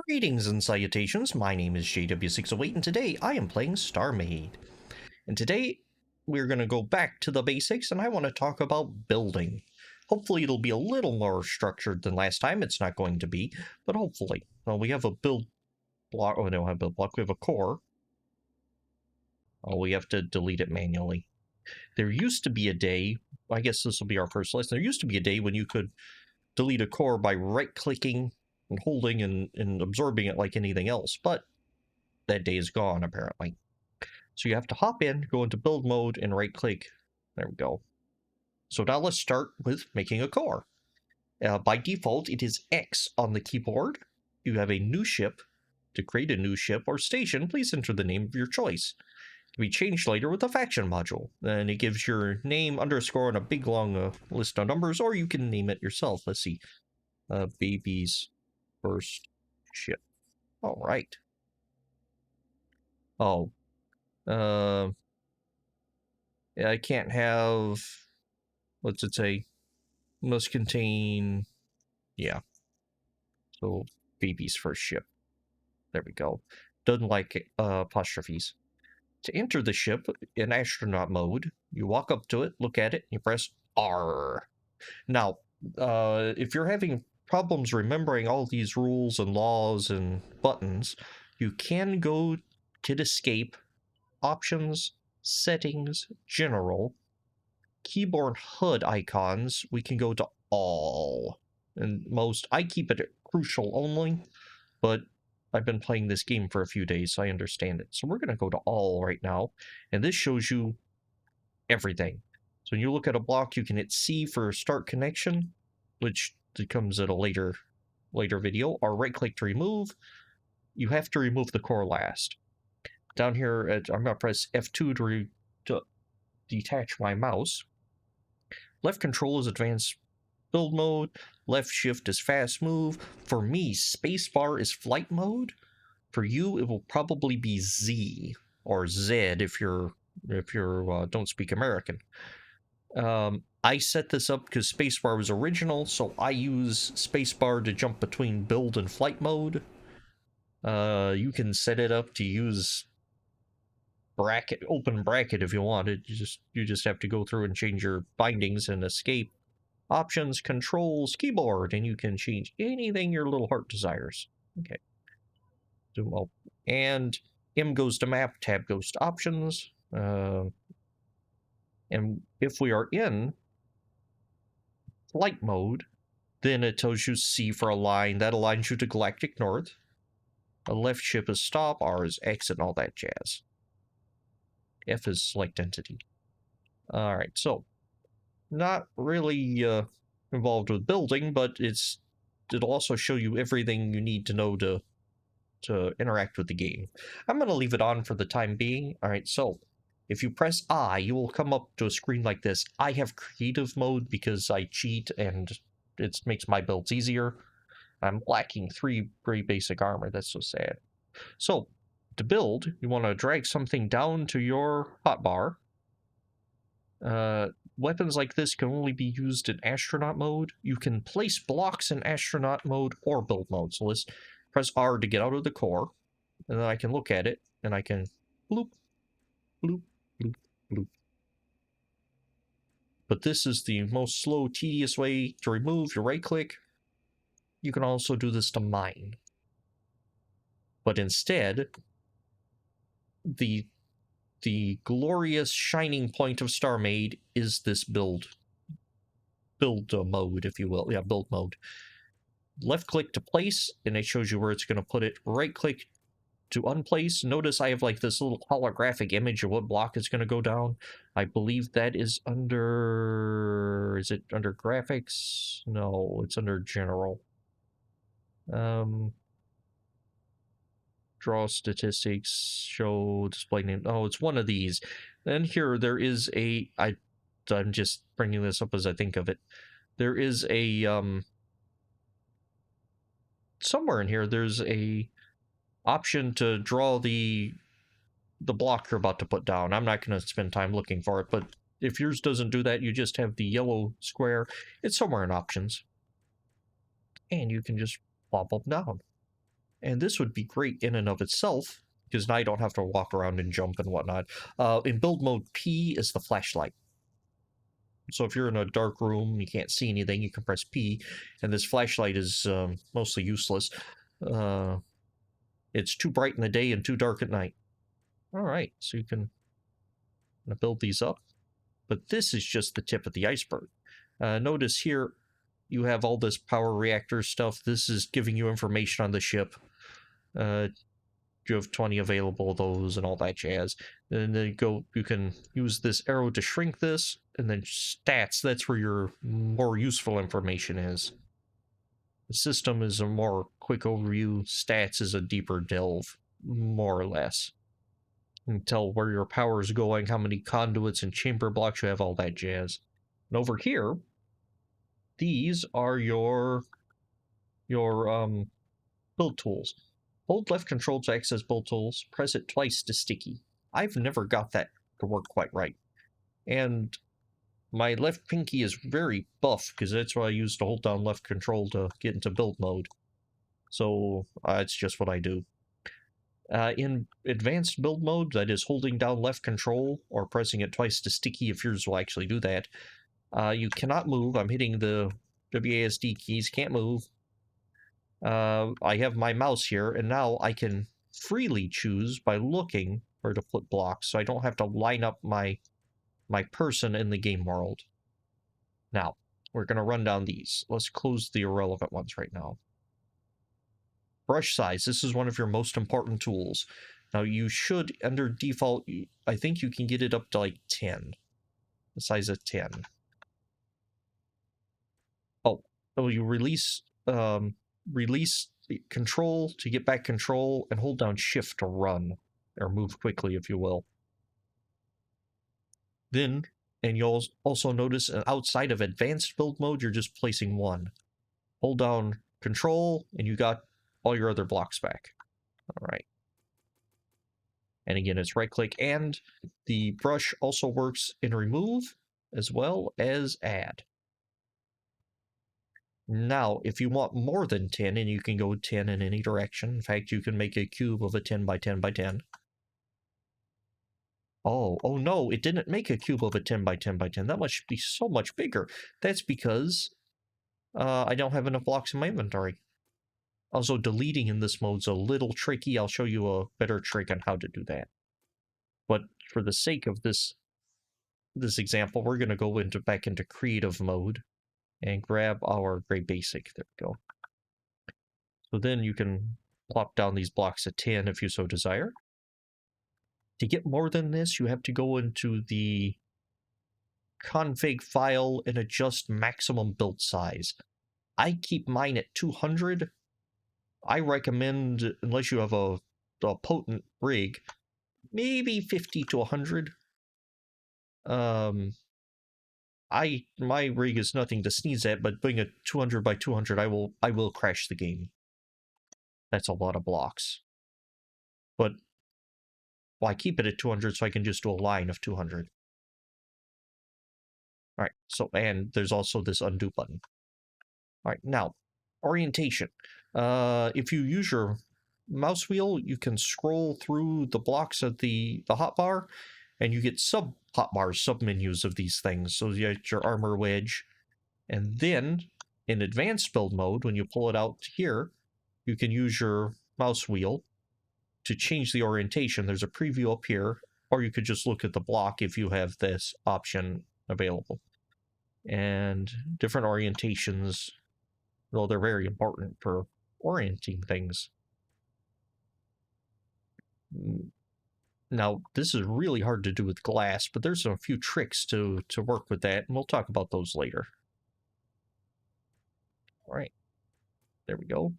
Greetings and salutations, my name is JW608 and today I am playing StarMade. And today we're going to go back to the basics and I want to talk about building. Hopefully it'll be a little more structured than last time, it's not going to be, but hopefully. Well, we have a build block, oh we don't have a build block, we have a core. Oh, we have to delete it manually. There used to be a day, I guess this will be our first lesson, there used to be a day when you could delete a core by right-clicking and holding and absorbing it like anything else, but that day is gone apparently. So you have to hop in, go into build mode, and right-click. There we go. So now let's start with making a core. By default, it is X on the keyboard. You have a new ship. To create a new ship or station, please enter the name of your choice. It can be changed later with the faction module. And it gives your name, underscore, and a big long list of numbers, or you can name it yourself. Let's see. Baby's first ship. All right. Oh. Yeah, I can't have... What's it say? Must contain... Yeah. So, baby's first ship. There we go. Doesn't like apostrophes. To enter the ship in astronaut mode, you walk up to it, look at it, and you press R. Now, if you're having problems remembering all these rules and laws and buttons, you can go to escape, options, settings, general, keyboard HUD icons. We can go to all. And most, I keep it at crucial only, but I've been playing this game for a few days, so I understand it. So we're going to go to all right now, and this shows you everything. So when you look at a block, you can hit C for start connection, which comes at a later video, or right-click to remove. You have to remove the core last. Down here, I'm going to press F2 to detach my mouse. Left control is advanced build mode. Left shift is fast move. For me, spacebar is flight mode. For you, it will probably be Z or Z if you're don't speak American. I set this up because spacebar was original, so I use spacebar to jump between build and flight mode. You can set it up to use bracket, open bracket if you want it. You just have to go through and change your bindings and escape. Options, controls, keyboard, and you can change anything your little heart desires. Okay. Well, and M goes to map, tab goes to options. And if we are in flight mode, then it tells you C for align. That aligns you to galactic north. A left ship is stop, R is exit, and all that jazz. F is select entity. All right, so not really involved with building, but it'll also show you everything you need to know to interact with the game. I'm going to leave it on for the time being. All right, so if you press I, you will come up to a screen like this. I have creative mode because I cheat and it makes my builds easier. I'm lacking 3 gray basic armor. That's so sad. So to build, you want to drag something down to your hotbar. Weapons like this can only be used in astronaut mode. You can place blocks in astronaut mode or build mode. So let's press R to get out of the core, and then I can look at it, and I can bloop, bloop, bloop, bloop. But this is the most slow, tedious way to remove. You right-click. You can also do this to mine. But instead, the glorious shining point of StarMade is this build mode, if you will. Yeah, build mode. Left click to place, and it shows you where it's going to put it. Right click to unplace. Notice I have like this little holographic image of what block is going to go down. I believe that is under... Is it under graphics? No, it's under general. Draw statistics, show display name. Oh, it's one of these. Then here there is a... I'm just bringing this up as I think of it. There is a... somewhere in here there's a option to draw the block you're about to put down. I'm not going to spend time looking for it, but if yours doesn't do that, you just have the yellow square. It's somewhere in options. And you can just plop them down. And this would be great in and of itself, because now you don't have to walk around and jump and whatnot. In build mode, P is the flashlight. So if you're in a dark room, you can't see anything, you can press P, and this flashlight is mostly useless. It's too bright in the day and too dark at night. All right, so you can build these up. But this is just the tip of the iceberg. Notice here, you have all this power reactor stuff. This is giving you information on the ship. You have 20 available of those and all that jazz. And then you can use this arrow to shrink this, and then stats, that's where your more useful information is. The system is a more quick overview, stats is a deeper delve, more or less. You can tell where your power is going, how many conduits and chamber blocks you have, all that jazz. And over here, these are your build tools. Hold left control to access build tools. Press it twice to sticky. I've never got that to work quite right. And my left pinky is very buff, because that's what I use to hold down left control to get into build mode. So it's just what I do. In advanced build mode, that is holding down left control or pressing it twice to sticky, if yours will actually do that. You cannot move. I'm hitting the WASD keys, can't move. I have my mouse here, and now I can freely choose by looking where to put blocks, so I don't have to line up my person in the game world. Now, we're going to run down these. Let's close the irrelevant ones right now. Brush size. This is one of your most important tools. Now, you should, under default, I think you can get it up to like 10. The size of 10. Oh, you release control to get back control, and hold down shift to run, or move quickly, if you will. Then, and you'll also notice outside of advanced build mode, you're just placing one. Hold down control, and you got all your other blocks back. All right. And again, it's right click, and the brush also works in remove as well as add. Now, if you want more than 10, and you can go 10 in any direction. In fact, you can make a cube of a 10 by 10 by 10. Oh no, it didn't make a cube of a 10 by 10 by 10. That must be so much bigger. That's because I don't have enough blocks in my inventory. Also, deleting in this mode's a little tricky. I'll show you a better trick on how to do that. But for the sake of this example, we're going to go back into creative mode and grab our gray basic. There we go. So then you can plop down these blocks at 10 if you so desire. To get more than this, you have to go into the config file and adjust maximum build size. I keep mine at 200. I recommend, unless you have a potent rig, maybe 50 to 100. My rig is nothing to sneeze at, but being a 200 by 200, I will crash the game. That's a lot of blocks. But well, I keep it at 200 so I can just do a line of 200. All right, so, and there's also this undo button. All right, now, orientation. If you use your mouse wheel, you can scroll through the blocks of the hotbar, and you get sub-hotbars, sub-menus of these things. So you get your armor wedge, and then in advanced build mode, when you pull it out here, you can use your mouse wheel to change the orientation. There's a preview up here, or you could just look at the block if you have this option available. And different orientations, well, they're very important for orienting things. Now, this is really hard to do with glass, but there's a few tricks to work with that, and we'll talk about those later. All right, there we go.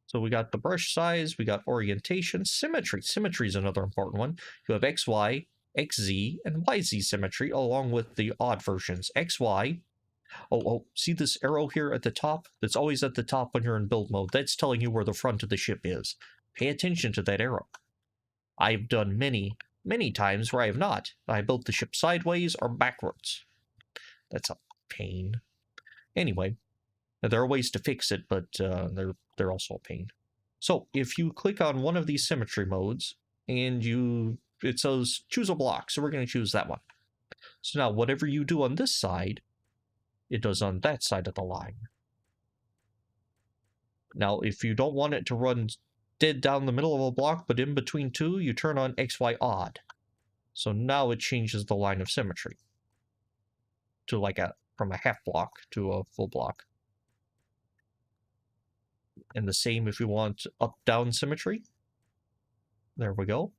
So we got the brush size, we got orientation, symmetry. Symmetry is another important one. You have XY, XZ, and YZ symmetry, along with the odd versions. XY, oh, see this arrow here at the top? That's always at the top when you're in build mode. That's telling you where the front of the ship is. Pay attention to that arrow. I've done many times where I have not. I built the ship sideways or backwards. That's a pain. Anyway, Now, there are ways to fix it, but they're also a pain. So if you click on one of these symmetry modes and it says choose a block, so we're going to choose that one. So now whatever you do on this side, it does on that side of the line. Now, if you don't want it to run dead down the middle of a block, but in between two, you turn on XY odd. So now it changes the line of symmetry to from a half block to a full block. And the same if you want up-down symmetry. There we go.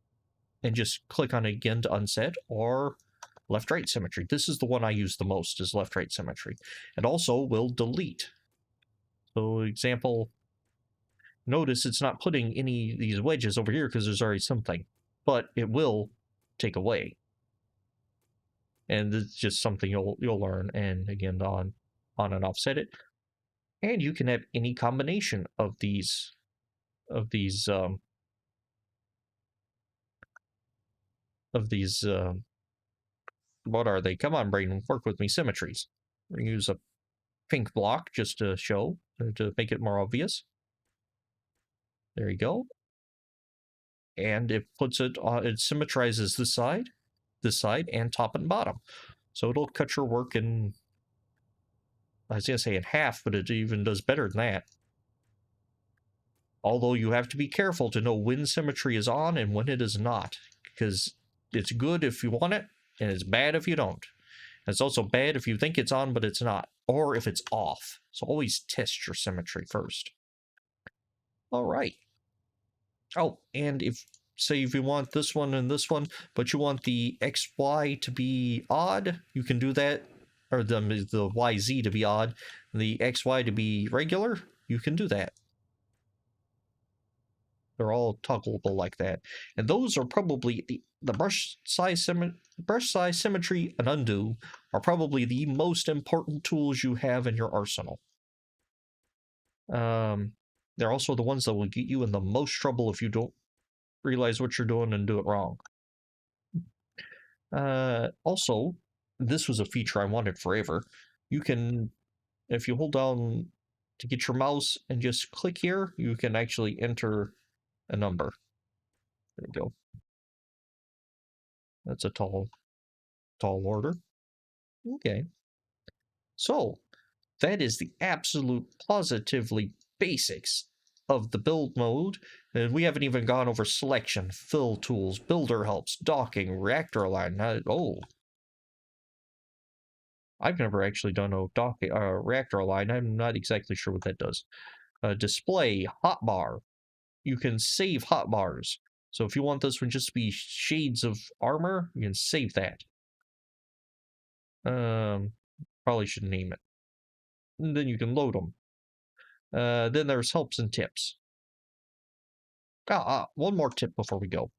And just click on it again to unset, or left-right symmetry. This is the one I use the most, is left-right symmetry. And also will delete. So example, notice it's not putting any of these wedges over here because there's already something, but it will take away. And it's just something you'll learn, and again on and offset it. And you can have any combination of these what are they? Come on, brain, work with me. Symmetries. We're gonna use a pink block just to show, to make it more obvious. There you go. And it puts it on, it symmetrizes this side, and top and bottom. So it'll cut your work in, I was gonna say in half, but it even does better than that. Although you have to be careful to know when symmetry is on and when it is not, because it's good if you want it, and it's bad if you don't. And it's also bad if you think it's on, but it's not, or if it's off. So always test your symmetry first. All right. Oh, and say if you want this one and this one, but you want the XY to be odd, you can do that, or the YZ to be odd, the XY to be regular, you can do that. They're all toggleable like that. And those are probably the brush size symmetry and undo are probably the most important tools you have in your arsenal. They're also the ones that will get you in the most trouble if you don't realize what you're doing and do it wrong. Also, this was a feature I wanted forever. You can, if you hold down to get your mouse and just click here, you can actually enter a number. There we go. That's a tall order. Okay. So, that is the absolute positively basics of the build mode, and we haven't even gone over selection, fill tools, builder helps, docking, reactor align. I've never actually done a reactor align. I'm not exactly sure what that does. Display, hotbar. You can save hotbars. So if you want this one just to be shades of armor, you can save that. Probably should name it. And then you can load them. Then there's helps and tips. One more tip before we go.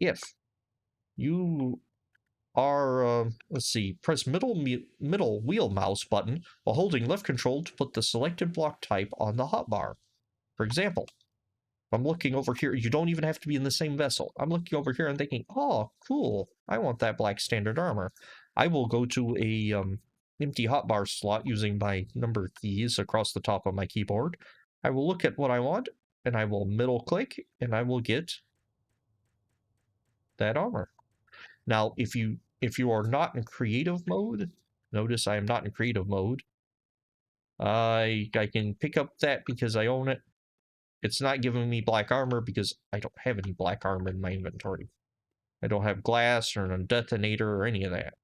If you are, let's see, press middle wheel mouse button while holding left control to put the selected block type on the hotbar. For example, I'm looking over here, you don't even have to be in the same vessel. I'm looking over here and thinking, oh, cool, I want that black standard armor. I will go to a empty hotbar slot using my number keys across the top of my keyboard. I will look at what I want, and I will middle click, and I will get that armor. Now, if you are not in creative mode, notice I am not in creative mode. I can pick up that because I own it. It's not giving me black armor because I don't have any black armor in my inventory. I don't have glass or a detonator or any of that.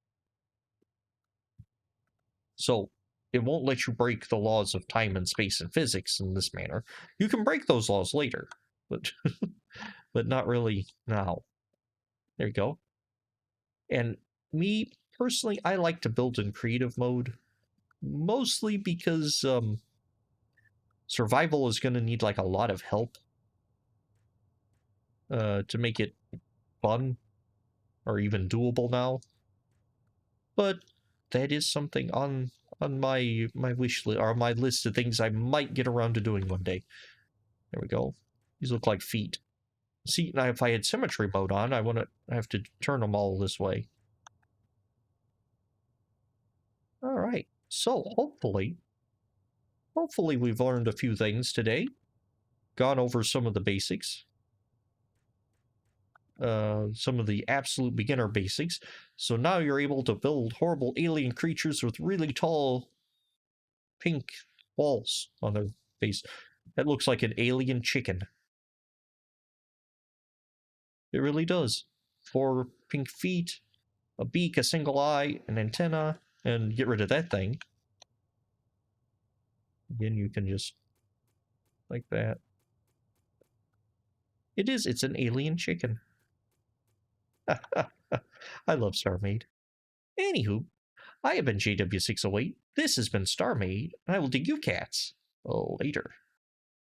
So it won't let you break the laws of time and space and physics in this manner. You can break those laws later, but but not really now. There you go. And me personally, I like to build in creative mode, mostly because survival is going to need like a lot of help to make it fun or even doable now. But that is something on my wish list, or my list of things I might get around to doing one day. There we go. These look like feet. See, now if I had symmetry mode on, I have to turn them all this way. All right. So hopefully hopefully we've learned a few things today. Gone over some of the basics. Some of the absolute beginner basics. So now you're able to build horrible alien creatures with really tall pink balls on their face. That looks like an alien chicken. It really does. 4 pink feet, a beak, a single eye, an antenna, and get rid of that thing. Again, you can just like that. It's an alien chicken. I love StarMade. Anywho, I have been JW608. This has been StarMade, and I will dig you cats later.